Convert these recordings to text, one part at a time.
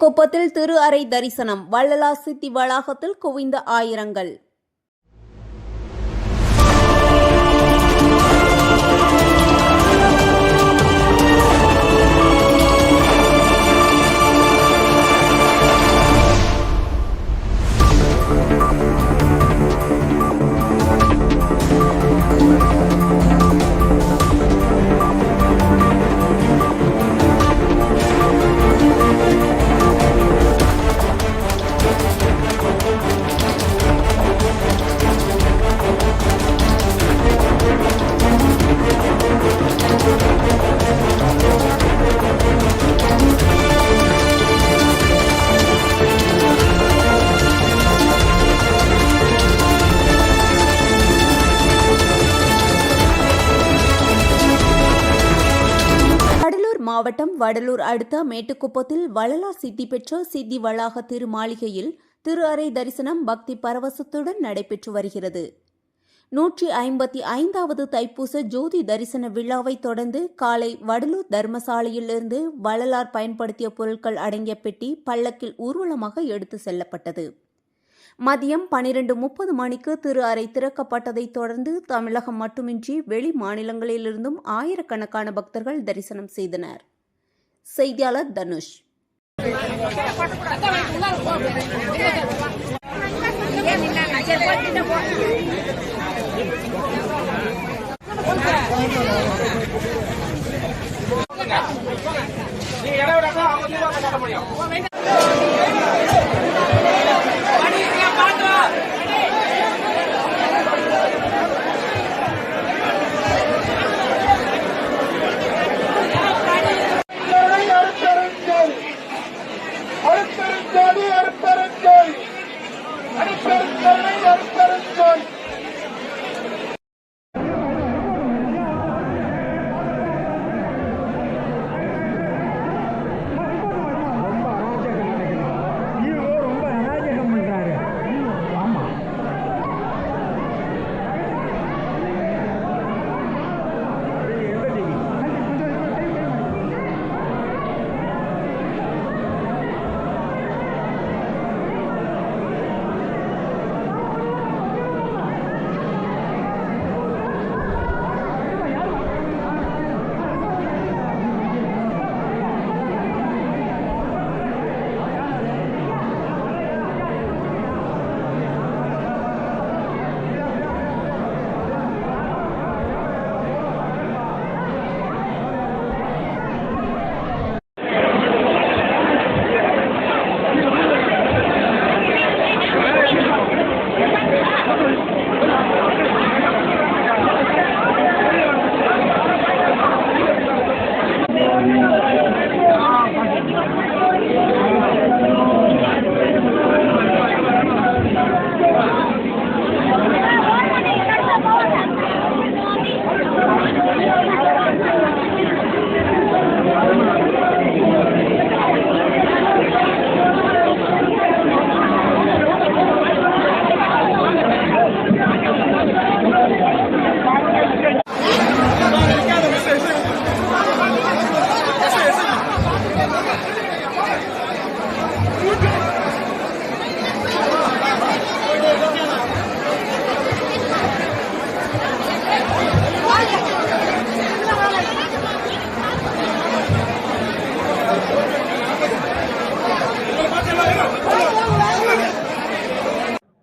மேட்டுக்குப்பத்தில் திரு அறை தரிசனம், வள்ளலார் சித்தி வளாகத்தில் குவிந்த ஆயிரங்கள். மாவட்டம் வடலூர் அடுத்த மேட்டுக்குப்பத்தில் வள்ளலார் சித்தி பெற்ற சித்தி வளாக திருமாளிகையில் திரு அறை தரிசனம் பக்தி பரவசத்துடன் நடைபெற்று வருகிறது. 155வது தைப்பூச ஜோதி தரிசன விழாவை தொடர்ந்து காலை வடலூர் தர்மசாலையிலிருந்து வள்ளலார் பயன்படுத்திய பொருட்கள் அடங்கிய பெட்டி பல்லக்கில் ஊர்வலமாக எடுத்து செல்லப்பட்டது. மதியம் 12:30 மணிக்கு திரு அறை திறக்கப்பட்டதை தொடர்ந்து தமிழகம் மட்டுமின்றி வெளி மாநிலங்களிலிருந்தும் ஆயிரக்கணக்கான பக்தர்கள் தரிசனம் செய்தனர். செய்தியாளர் தனுஷ்.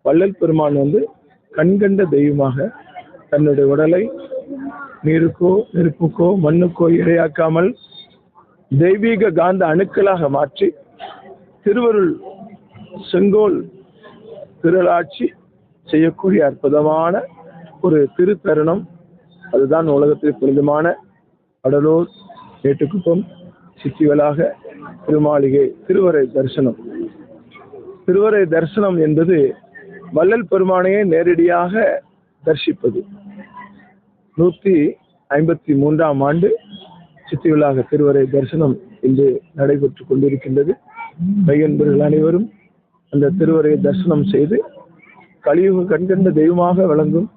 வள்ளல் பெருமான் கண்கண்ட தெய்வமாக தன்னுடைய உடலை நீருக்கோ நெருப்புக்கோ மண்ணுக்கோ இரையாக்காமல் தெய்வீக காந்த அணுக்களாக மாற்றி திருவருள் செங்கோல் திருளாட்சி செய்யக்கூடிய அற்புதமான ஒரு திருத்தருணம். அதுதான் உலகத்தில் புனிதமான வடலூர் மேட்டுக்குப்பம் சித்தி வளாக திருமாளிகை திருவறை தரிசனம். திருவறை தரிசனம் என்பது வள்ளல் பெருமானையே நேரடியாக தரிசிப்பது. 153ஆம் ஆண்டு சித்தி வளாக திருவறை தரிசனம் இன்று நடைபெற்றுக் கொண்டிருக்கின்றது. மையன்பர்கள் அனைவரும் அந்த திருவறை தரிசனம் செய்து கலியுக கண்கண்ட தெய்வமாக விளங்கும்,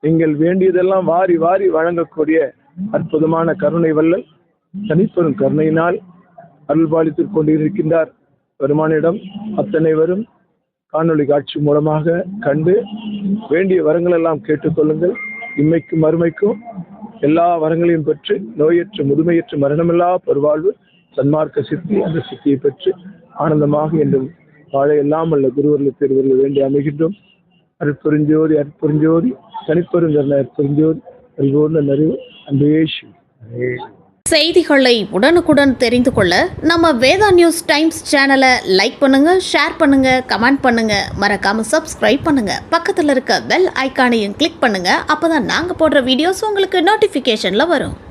நீங்கள் வேண்டியதெல்லாம் வாரி வாரி வழங்கக்கூடிய அற்புதமான கருணை வள்ளல் தனிப்பெரும் கருணையினால் அருள்பாலித்துக் கொண்டிருக்கின்றார். பெருமானிடம் அத்தனை பேரும் காணொளி காட்சி மூலமாக கண்டு வேண்டிய வரங்கள் எல்லாம் கேட்டுக்கொள்ளுங்கள். இம்மைக்கும் மறுமைக்கும் எல்லா வரங்களையும் பெற்று நோயற்ற முதுமையற்ற மரணமில்லா பெருவாழ்வு சன்மார்க்க சித்தி அந்த சித்தியை பெற்று ஆனந்தமாக என்றும் வாழ எல்லாம் அல்ல குருவர்கள் தேர்வர்கள் வேண்டி அமைகின்றோம். அற்புரிஞ்சோதி அற்புரிஞ்சோதி தனிப்பெருங்கருணை அற்புரிஞ்சோதி அறிவோர்ந்த நிறைவு அன்பேஷு. செய்திகளை உடனுக்குடன் தெரிந்து கொள்ள நம்ம வேதா நியூஸ் டைம்ஸ் சேனலை லைக் பண்ணுங்க, ஷேர் பண்ணுங்க, கமெண்ட் பண்ணுங்க, மறக்காம சப்ஸ்கிரைப் பண்ணுங்க. பக்கத்தில் இருக்க பெல் ஐக்கானையும் கிளிக் பண்ணுங்க. அப்பதான் நாங்க போடுற வீடியோஸ் உங்களுக்கு நோட்டிபிகேஷன்ல வரும்.